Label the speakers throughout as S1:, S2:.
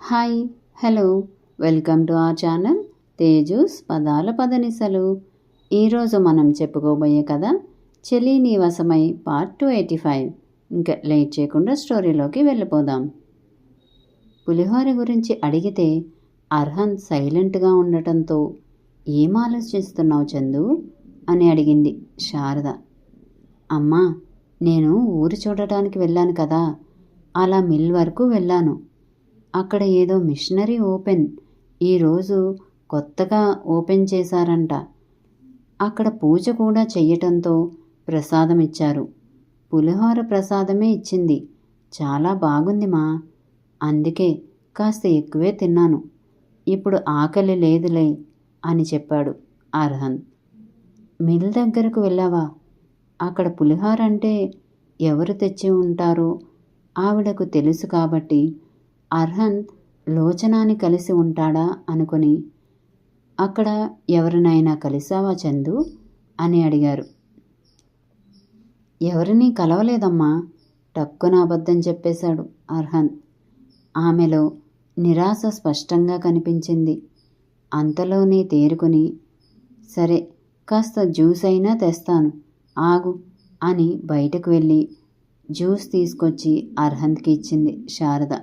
S1: Hi, hello, welcome to our channel Teju's పదాల పదనిసలు. ఈరోజు మనం చెప్పుకోబోయే కథ చెలి నీ వశమై పార్ట్ 285. ఇంకా లేట్ చేయకుండా స్టోరీలోకి వెళ్ళిపోదాం. పులిహోర గురించి అడిగితే అర్హన్ సైలెంట్గా ఉండటంతో ఏం ఆలోచిస్తున్నావు చందు అని అడిగింది శారద. అమ్మా, నేను ఊరు చూడటానికి వెళ్ళాను కదా, అలా మిల్ వరకు వెళ్ళాను. అక్కడ ఏదో మిషనరీ ఈరోజు కొత్తగా ఓపెన్ చేశారంట. అక్కడ పూజ కూడా చెయ్యటంతో ప్రసాదం ఇచ్చారు. పులిహోర ప్రసాదమే ఇచ్చింది. చాలా బాగుంది మా. అందుకే కాస్త ఎక్కువే తిన్నాను. ఇప్పుడు ఆకలి లేదులే అని చెప్పాడు అర్హన్. మిల్ దగ్గరకు వెళ్ళావా? అక్కడ పులిహోర అంటే ఎవరు తెచ్చి ఉంటారో ఆవిడకు తెలుసు కాబట్టి అర్హన్ లోచనాని కలిసి ఉంటాడా అనుకుని, అక్కడ ఎవరినైనా కలిసావా చందు అని అడిగారు. ఎవరినీ కలవలేదమ్మా, టక్కున అబద్ధం చెప్పేశాడు అర్హన్. ఆమెలో నిరాశ స్పష్టంగా కనిపించింది. అంతలోనే తేరుకుని, సరే కాస్త జ్యూస్ అయినా తెస్తాను ఆగు అని బయటకు వెళ్ళి జ్యూస్ తీసుకొచ్చి అర్హన్కి ఇచ్చింది శారద.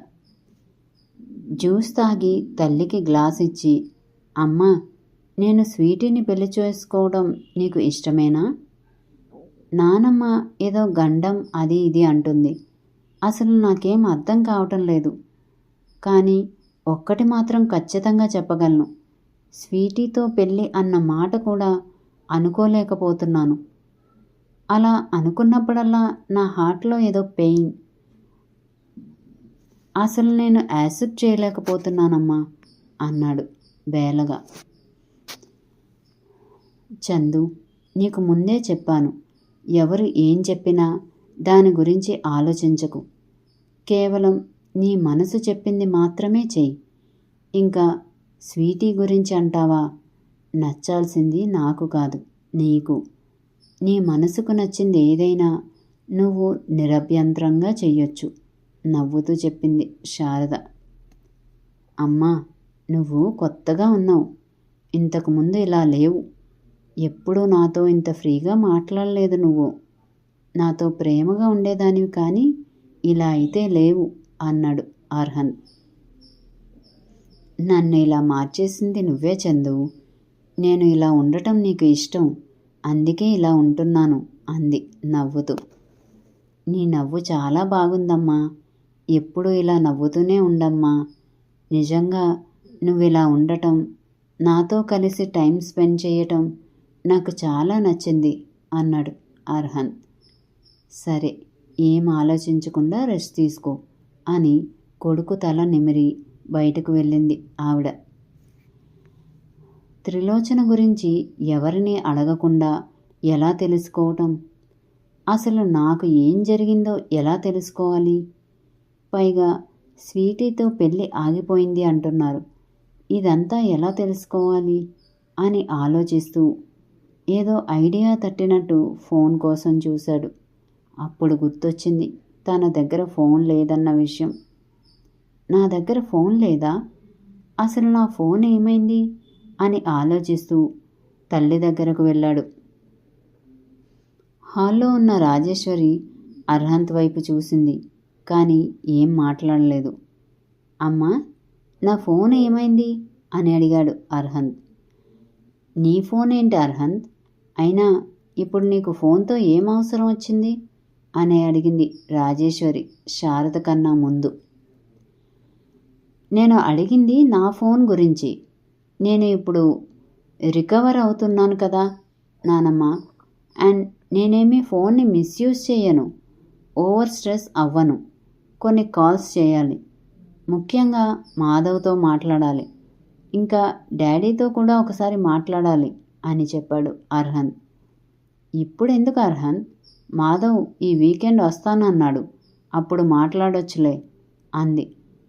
S1: జ్యూస్ తాగి తల్లికి గ్లాస్ ఇచ్చి, అమ్మా, నేను స్వీటీని పెళ్లి చేసుకోవడం నీకు ఇష్టమేనా? నానమ్మ ఏదో గండం అది ఇది అంటుంది. అసలు నాకేం అర్థం కావటం లేదు. కానీ ఒక్కటి మాత్రం ఖచ్చితంగా చెప్పగలను, స్వీటీతో పెళ్ళి అన్న మాట కూడా అనుకోలేకపోతున్నాను. అలా అనుకున్నప్పుడల్లా నా హార్ట్లో ఏదో పెయిన్. అసలు నేను యాక్సెప్ట్ చేయలేకపోతున్నానమ్మా అన్నాడు బేలగా. చందు, నీకు ముందే చెప్పాను, ఎవరు ఏం చెప్పినా దాని గురించి ఆలోచించకు. కేవలం నీ మనసు చెప్పింది మాత్రమే చెయ్యి. ఇంకా స్వీటీ గురించి అంటావా? నచ్చాల్సింది నాకు కాదు, నీకు. నీ మనసుకు నచ్చింది ఏదైనా నువ్వు నిరభ్యంతరంగా చెయ్యొచ్చు నవ్వుతూ చెప్పింది శారద. అమ్మా, నువ్వు కొత్తగా ఉన్నావు. ఇంతకుముందు ఇలా లేవు. ఎప్పుడూ నాతో ఇంత ఫ్రీగా మాట్లాడలేదు నువ్వు. నాతో ప్రేమగా ఉండేదానివి కానీ ఇలా అయితే లేవు అన్నాడు అర్హన్. నన్ను ఇలా మార్చేసింది నువ్వే చందు. నేను ఇలా ఉండటం నీకు ఇష్టం, అందుకే ఇలా ఉంటున్నాను అంది నవ్వుతూ. నీ నవ్వు చాలా బాగుందమ్మా. ఎప్పుడు ఇలా నవ్వుతూనే ఉండమ్మా. నిజంగా నువ్వు ఇలా ఉండటం, నాతో కలిసి టైం స్పెండ్ చేయటం నాకు చాలా నచ్చింది అన్నాడు అర్హన్. సరే, ఏం ఆలోచించకుండా రెస్ట్ తీసుకో అని కొడుకు తల నిమిరి బయటకు వెళ్ళింది ఆవిడ. త్రిలోచన గురించి ఎవరిని అడగకుండా ఎలా తెలుసుకోవటం? అసలు నాకు ఏం జరిగిందో ఎలా తెలుసుకోవాలి? పైగా స్వీటీతో పెళ్ళి ఆగిపోయింది అంటున్నారు. ఇదంతా ఎలా తెలుసుకోవాలి అని ఆలోచిస్తూ ఏదో ఐడియా తట్టినట్టు ఫోన్ కోసం చూశాడు. అప్పుడు గుర్తొచ్చింది తన దగ్గర ఫోన్ లేదన్న విషయం. నా దగ్గర ఫోన్ లేదా? అసలు నా ఫోన్ ఏమైంది అని ఆలోచిస్తూ తల్లి దగ్గరకు వెళ్ళాడు. హాల్లో ఉన్న రాజేశ్వరి అర్హంత్ వైపు చూసింది, కానీ ఏం మాట్లాడలేదు. అమ్మా, నా ఫోన్ ఏమైంది అని అడిగాడు అర్హంత్. నీ ఫోన్ ఏంటి అర్హంత్? అయినా ఇప్పుడు నీకు ఫోన్తో ఏం అవసరం వచ్చింది అని అడిగింది రాజేశ్వరి శారద కన్నా ముందు. నేను అడిగింది నా ఫోన్ గురించి. నేను ఇప్పుడు రికవర్ అవుతున్నాను కదా నానమ్మ. అండ్ నేనేమీ ఫోన్ని మిస్యూజ్ చేయను, ఓవర్ స్ట్రెస్ అవ్వను. కొన్ని కాల్స్ చేయాలి, ముఖ్యంగా మాధవ్తో మాట్లాడాలి, ఇంకా డాడీతో కూడా ఒకసారి మాట్లాడాలి అని చెప్పాడు అర్హన్. ఇప్పుడు ఎందుకు అర్హన్? మాధవ్ ఈ వీకెండ్ వస్తానన్నాడు, అప్పుడు మాట్లాడొచ్చులే అంది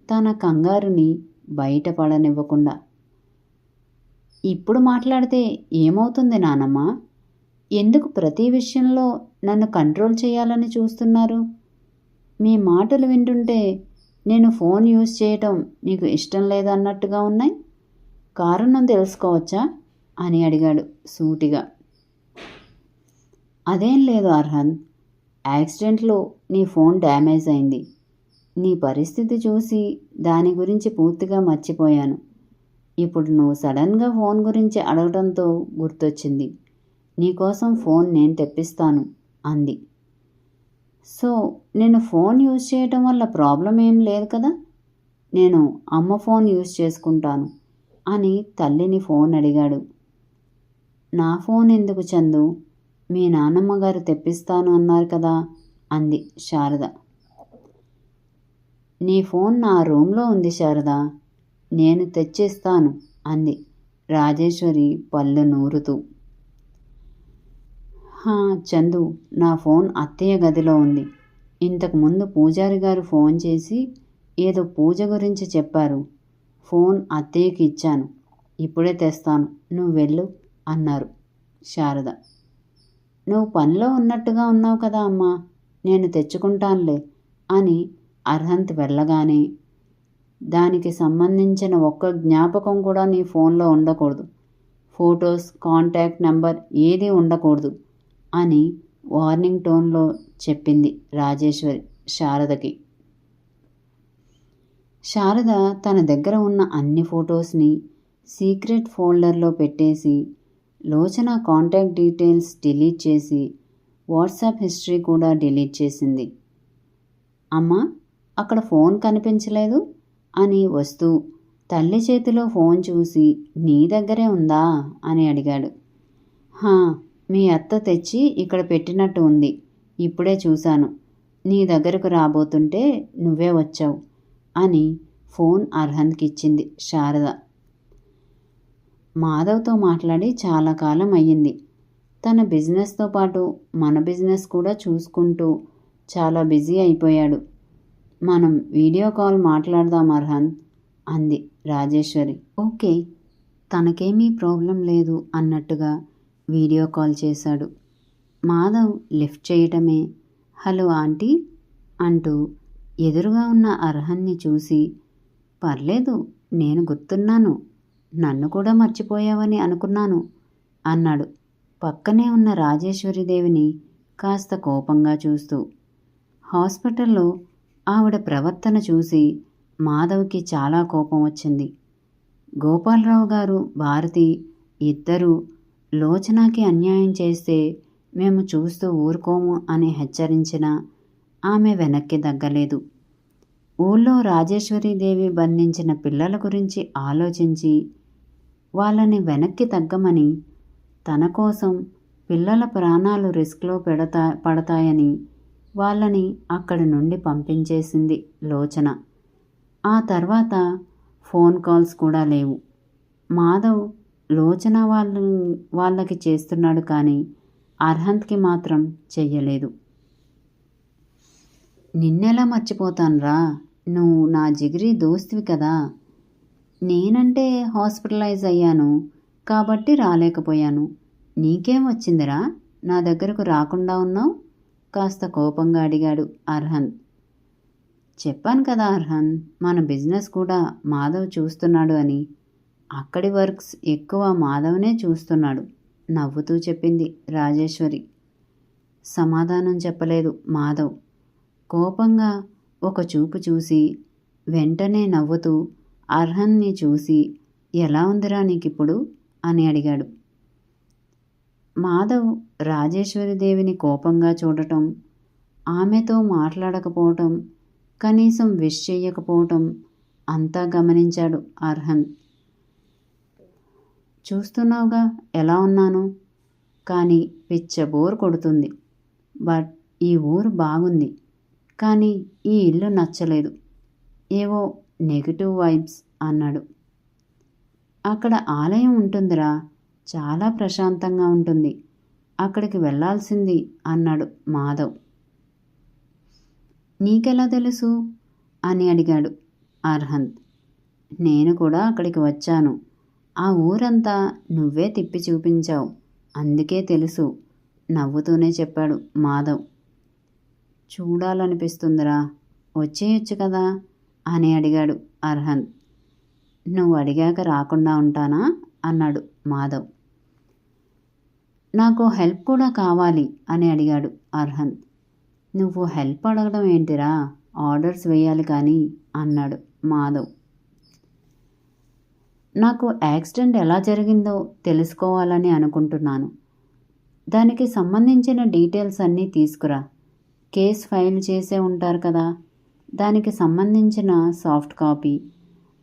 S1: తన కంగారుని బయటపడనివ్వకుండా. ఇప్పుడు మాట్లాడితే ఏమవుతుంది నానమ్మ? ఎందుకు ప్రతి విషయంలో నన్ను కంట్రోల్ చేయాలని చూస్తున్నారు? మీ మాటలు వింటుంటే నేను ఫోన్ యూజ్ చేయటం నీకు ఇష్టం లేదన్నట్టుగా ఉన్నాయి. కారణం తెలుసుకోవచ్చా అని అడిగాడు సూటిగా. అదేం లేదు అర్హన్, యాక్సిడెంట్లో నీ ఫోన్ డ్యామేజ్ అయింది. నీ పరిస్థితి చూసి దాని గురించి పూర్తిగా మర్చిపోయాను. ఇప్పుడు నువ్వు సడన్గా ఫోన్ గురించి అడగడంతో గుర్తొచ్చింది. నీకోసం ఫోన్ నేను తెప్పిస్తాను అంది. సో నేను ఫోన్ యూజ్ చేయటం వల్ల ప్రాబ్లం ఏం లేదు కదా? నేను అమ్మ ఫోన్ యూజ్ చేసుకుంటాను అని తల్లిని ఫోన్ అడిగాడు. నా ఫోన్ ఎందుకు చందు? మీ నాన్నమ్మ గారు తెప్పిస్తాను అన్నారు కదా అంది శారద. నీ ఫోన్ నా రూమ్లో ఉంది శారద, నేను తెచ్చిస్తాను అంది రాజేశ్వరి పళ్ళు నూరుతూ. చందు, నా ఫోన్ అత్తయ్య గదిలో ఉంది. ఇంతకుముందు పూజారి గారు ఫోన్ చేసి ఏదో పూజ గురించి చెప్పారు. ఫోన్ అత్తయ్యకి ఇచ్చాను. ఇప్పుడే తెస్తాను, నువ్వు వెళ్ళు అన్నారు శారద. నువ్వు పనిలో ఉన్నట్టుగా ఉన్నావు కదా అమ్మా, నేను తెచ్చుకుంటానులే అని అర్హంత్ వెళ్ళగానే, దానికి సంబంధించిన ఒక్క జ్ఞాపకం కూడా నీ ఫోన్లో ఉండకూడదు, ఫొటోస్, కాంటాక్ట్ నెంబర్ ఏదీ ఉండకూడదు అని వార్నింగ్ టోన్లో చెప్పింది రాజేశ్వరి శారదకి. శారద తన దగ్గర ఉన్న అన్ని ఫొటోస్ని సీక్రెట్ ఫోల్డర్లో పెట్టేసి, లోచన కాంటాక్ట్ డీటెయిల్స్ డిలీట్ చేసి, వాట్సాప్ హిస్టరీ కూడా డిలీట్ చేసింది. అమ్మా, అక్కడ ఫోన్ కనిపించలేదు అని వస్తూ తల్లి చేతిలో ఫోన్ చూసి, నీ దగ్గరే ఉందా అని అడిగాడు. మీ అత్త తెచ్చి ఇక్కడ పెట్టినట్టు ఉంది, ఇప్పుడే చూశాను. నీ దగ్గరకు రాబోతుంటే నువ్వే వచ్చావు అని ఫోన్ అర్హంత్కి ఇచ్చింది శారద. మాధవ్తో మాట్లాడి చాలా కాలం అయ్యింది. తన బిజినెస్తో పాటు మన బిజినెస్ కూడా చూసుకుంటూ చాలా బిజీ అయిపోయాడు. మనం వీడియో కాల్ మాట్లాడదాం అర్హన్ అంది రాజేశ్వరి. ఓకే, తనకేమీ ప్రాబ్లం లేదు అన్నట్టుగా వీడియో కాల్ చేశాడు. మాధవ్ లిఫ్ట్ చేయటమే హలో ఆంటీ అంటూ ఎదురుగా ఉన్న అర్హన్ని చూసి, పర్లేదు, నేను గుర్తున్నాను, నన్ను కూడా మర్చిపోయావని అనుకున్నాను అన్నాడు పక్కనే ఉన్న రాజేశ్వరీదేవిని కాస్త కోపంగా చూస్తూ. హాస్పిటల్లో ఆవిడ ప్రవర్తన చూసి మాధవ్కి చాలా కోపం వచ్చింది. గోపాలరావు గారు, భారతి ఇద్దరూ లోచనకి అన్యాయం చేస్తే మేము చూస్తూ ఊరుకోము అని హెచ్చరించినా ఆమె వెనక్కి తగ్గలేదు. ఊళ్ళో రాజేశ్వరీదేవి బంధించిన పిల్లల గురించి ఆలోచించి వాళ్ళని వెనక్కి తగ్గమని, తన కోసం పిల్లల ప్రాణాలు రిస్క్లో పడతాయని వాళ్ళని అక్కడి నుండి పంపించేసింది లోచన. ఆ తర్వాత ఫోన్ కాల్స్ కూడా లేవు. మాధవ్ లోచన వాళ్ళకి చేస్తున్నాడు కానీ అర్హంత్కి మాత్రం చెయ్యలేదు. నిన్నెలా మర్చిపోతానురా, నువ్వు నా జిగిరి దోస్తివి కదా. నేనంటే హాస్పిటలైజ్ అయ్యాను కాబట్టి రాలేకపోయాను. నీకేం వచ్చిందిరా, నా దగ్గరకు రాకుండా ఉన్నావు కాస్త కోపంగా అడిగాడు అర్హన్. చెప్పాను కదా అర్హన్, మన బిజినెస్ కూడా మాధవ్ చూస్తున్నాడు అని. అక్కడి వర్క్స్ ఎక్కువ మాధవ్నే చూస్తున్నాడు నవ్వుతూ చెప్పింది రాజేశ్వరి. సమాధానం చెప్పలేదు మాధవ్. కోపంగా ఒక చూపు చూసి వెంటనే నవ్వుతూ అర్హన్ని చూసి, ఎలా ఉందిరా నీకిప్పుడు అని అడిగాడు. మాధవ్ రాజేశ్వరీదేవిని కోపంగా చూడటం, ఆమెతో మాట్లాడకపోవటం, కనీసం విష్ చెయ్యకపోవటం అంతా గమనించాడు అర్హన్. చూస్తున్నావుగా ఎలా ఉన్నాను, కానీ పిచ్చ బోర్ కొడుతుంది. బట్ ఈ ఊరు బాగుంది, కానీ ఈ ఇల్లు నచ్చలేదు, ఏవో నెగిటివ్ వైబ్స్ అన్నాడు. అక్కడ ఆలయం ఉంటుందిరా, చాలా ప్రశాంతంగా ఉంటుంది, అక్కడికి వెళ్ళాల్సింది అన్నాడు మాధవ్. నీకెలా తెలుసు అని అడిగాడు అర్హంత్. నేను కూడా అక్కడికి వచ్చాను, ఆ ఊరంతా నువ్వే తిప్పి చూపించావు, అందుకే తెలుసు నవ్వుతూనే చెప్పాడు మాధవ్. చూడాలనిపిస్తుందిరా, వచ్చేయచ్చు కదా అని అడిగాడు అర్హంత్. నువ్వు అడిగాక రాకుండా ఉంటానా అన్నాడు మాధవ్. నాకు హెల్ప్ కూడా కావాలి అని అడిగాడు అర్హంత్. నువ్వు హెల్ప్ అడగడం ఏంటిరా, ఆర్డర్స్ వేయాలి కానీ అన్నాడు మాధవ్. నాకు యాక్సిడెంట్ ఎలా జరిగిందో తెలుసుకోవాలని అనుకుంటున్నాను. దానికి సంబంధించిన డీటెయిల్స్ అన్నీ తీసుకురా. కేస్ ఫైల్ చేసే ఉంటారు కదా, దానికి సంబంధించిన సాఫ్ట్ కాపీ,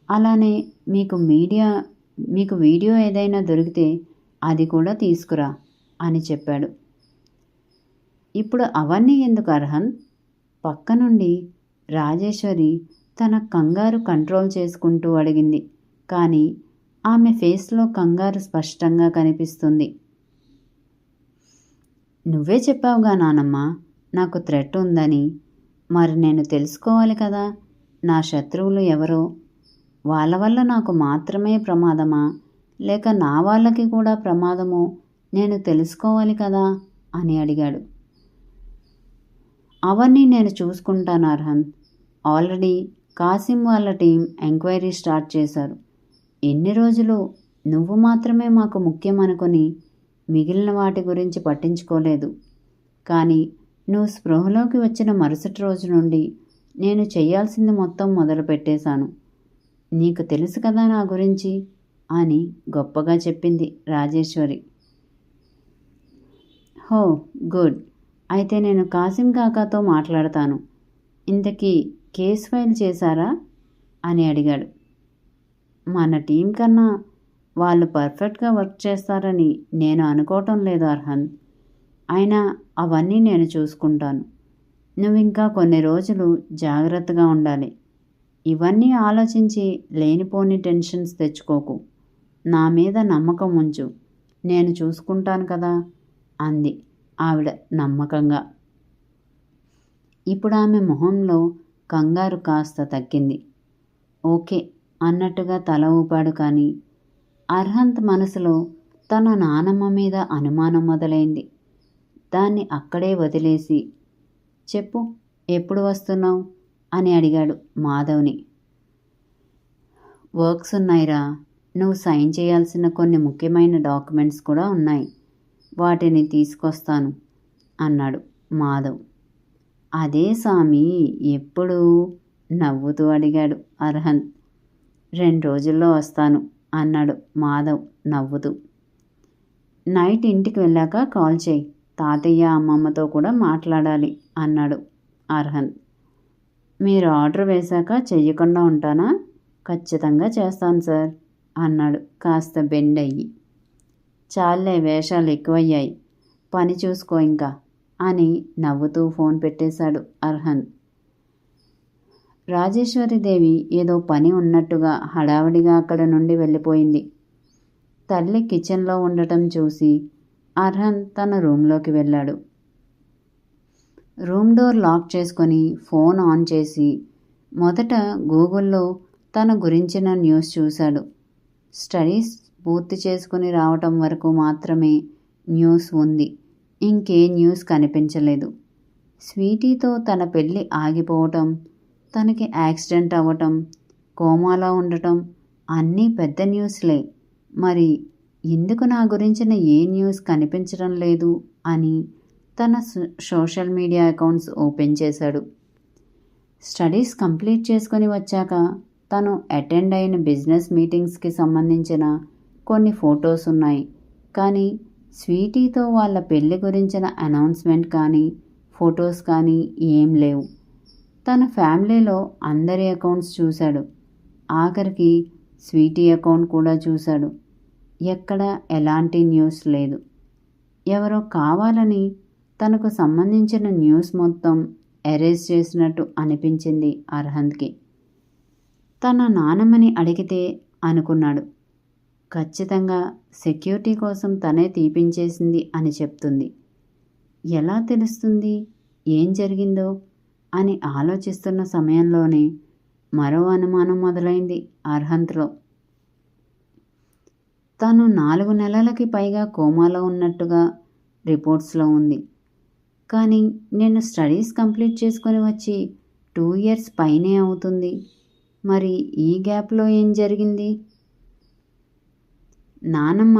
S1: అలానే మీకు వీడియో ఏదైనా దొరికితే అది కూడా తీసుకురా అని చెప్పాడు. ఇప్పుడు అవన్నీ ఎందుకు అర్హంత్? పక్క నుండి రాజేశ్వరి తన కంగారు కంట్రోల్ చేసుకుంటూ అడిగింది. కానీ ఆమె ఫేస్లో కంగారు స్పష్టంగా కనిపిస్తుంది. నువ్వే చెప్పావుగా నానమ్మ, నాకు థ్రెట్ ఉందని. మరి నేను తెలుసుకోవాలి కదా, నా శత్రువులు ఎవరో, వాళ్ళ వల్ల నాకు మాత్రమే ప్రమాదమా లేక నా వాళ్ళకి కూడా ప్రమాదమో నేను తెలుసుకోవాలి కదా అని అడిగాడు. అవన్నీ నేను చూసుకుంటాను అర్హంత్. ఆల్రెడీ కాసిం వాళ్ళ టీం ఎంక్వైరీ స్టార్ట్ చేశారు. ఎన్ని రోజులు నువ్వు మాత్రమే మాకు ముఖ్యం అనుకుని మిగిలిన వాటి గురించి పట్టించుకోలేదు. కానీ నువ్వు స్పృహలోకి వచ్చిన మరుసటి రోజు నుండి నేను చేయాల్సింది మొత్తం మొదలు పెట్టేశాను. నీకు తెలుసు కదా నా గురించి అని గొప్పగా చెప్పింది రాజేశ్వరి. హో గుడ్, అయితే నేను కాసిం కాకాతో మాట్లాడతాను. ఇంతకీ కేస్ ఫైల్ చేశారా అని అడిగాడు. మన టీం కన్నా వాళ్ళు పర్ఫెక్ట్గా వర్క్ చేస్తారని నేను అనుకోవటం లేదు అర్హంత్. అయినా అవన్నీ నేను చూసుకుంటాను. నువ్వు ఇంకా కొన్ని రోజులు జాగ్రత్తగా ఉండాలి. ఇవన్నీ ఆలోచించి లేనిపోని టెన్షన్స్ తెచ్చుకోకు. నా మీద నమ్మకం ఉంచు, నేను చూసుకుంటాను కదా అంది ఆవిడ నమ్మకంగా. ఇప్పుడు ఆమె మొహంలో కంగారు కాస్త తగ్గింది. ఓకే అన్నట్టుగా తల ఊపాడు. కానీ అర్హంత్ మనసులో తన నానమ్మ మీద అనుమానం మొదలైంది. దాన్ని అక్కడే వదిలేసి, చెప్పు ఎప్పుడు వస్తున్నావు అని అడిగాడు మాధవ్ని. వర్క్స్ ఉన్నాయిరా, నువ్వు సైన్ చేయాల్సిన కొన్ని ముఖ్యమైన డాక్యుమెంట్స్ కూడా ఉన్నాయి, వాటిని తీసుకొస్తాను అన్నాడు మాధవ్. అదే సామి ఎప్పుడు నవ్వుతూ అడిగాడు అర్హంత్. 2 రోజుల్లో వస్తాను అన్నాడు మాధవ్ నవ్వుతూ. నైట్ ఇంటికి వెళ్ళాక కాల్ చేయి, తాతయ్య అమ్మమ్మతో కూడా మాట్లాడాలి అన్నాడు అర్హంత్. మీరు ఆర్డర్ వేశాక చెయ్యకుండా ఉంటానా? ఖచ్చితంగా చేస్తాను సార్ అన్నాడు కాస్త బెండ్ అయ్యి. చాలే వేషాలు ఎక్కువయ్యాయి, పని చూసుకో ఇంకా అని నవ్వుతూ ఫోన్ పెట్టేశాడు అర్హంత్. రాజేశ్వరీదేవి ఏదో పని ఉన్నట్టుగా హడావిడిగా అక్కడ నుండి వెళ్ళిపోయింది. తల్లి కిచెన్లో ఉండటం చూసి అర్హంత్ తన రూమ్లోకి వెళ్ళాడు. రూమ్ డోర్ లాక్ చేసుకొని ఫోన్ ఆన్ చేసి మొదట గూగుల్లో తన గురించిన న్యూస్ చూశాడు. స్టడీస్ పూర్తి చేసుకుని రావటం వరకు మాత్రమే న్యూస్ ఉంది, ఇంకే న్యూస్ కనిపించలేదు. స్వీటీతో తన పెళ్ళి ఆగిపోవటం, తనకి యాక్సిడెంట్ అవ్వటం, కోమాలో ఉండటం అన్నీ పెద్ద న్యూస్లే. మరి ఎందుకు నా గురించిన ఏ న్యూస్ కనిపించడం లేదు అని తన సోషల్ మీడియా అకౌంట్స్ ఓపెన్ చేశాడు. స్టడీస్ కంప్లీట్ చేసుకొని వచ్చాక తను అటెండ్ అయిన బిజినెస్ మీటింగ్స్కి సంబంధించిన కొన్ని ఫొటోస్ ఉన్నాయి. కానీ స్వీటీతో వాళ్ళ పెళ్లి గురించిన అనౌన్స్మెంట్ కానీ ఫొటోస్ కానీ ఏం లేవు. తన ఫ్యామిలీలో అందరి అకౌంట్స్ చూశాడు. ఆఖరికి స్వీటీ అకౌంట్ కూడా చూశాడు. ఎక్కడ ఎలాంటి న్యూస్ లేదు. ఎవరో కావాలని తనకు సంబంధించిన న్యూస్ మొత్తం ఎరేజ్ చేసినట్టు అనిపించింది అర్హంత్కి. తన నానమ్మని అడిగితే అనుకున్నాడు, ఖచ్చితంగా సెక్యూరిటీ కోసం తనే తీపించేసింది అని చెప్తుంది. ఎలా తెలుస్తుంది ఏం జరిగిందో అని ఆలోచిస్తున్న సమయంలోనే మరో అనుమానం మొదలైంది అర్హంత్లో. తను 4 నెలలకి పైగా కోమాలో ఉన్నట్టుగా రిపోర్ట్స్లో ఉంది. కానీ నేను స్టడీస్ కంప్లీట్ చేసుకొని వచ్చి 2 ఇయర్స్ పైనే అవుతుంది. మరి ఈ గ్యాప్లో ఏం జరిగింది? నానమ్మ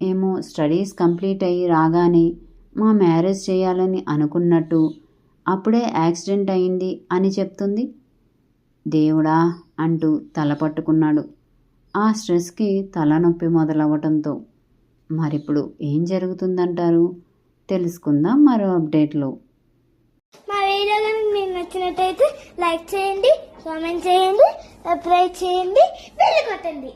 S1: ఏమో స్టడీస్ కంప్లీట్ అయ్యి రాగానే మా మ్యారేజ్ చేయాలని అనుకున్నట్టు అప్పుడే యాక్సిడెంట్ అయింది అని చెప్తుంది. దేవుడా అంటూ తల పట్టుకున్నాడు. ఆ స్ట్రెస్కి తలనొప్పి మొదలవ్వటంతో. మరిప్పుడు ఏం జరుగుతుందంటారు? తెలుసుకుందాం మరో అప్డేట్లో.
S2: మా వీడియో కనుక మీకు నచ్చినట్టయితే లైక్ చేయండి, కామెంట్ చేయండి, సబ్స్క్రైబ్ చేయండి, బెల్ కొట్టండి.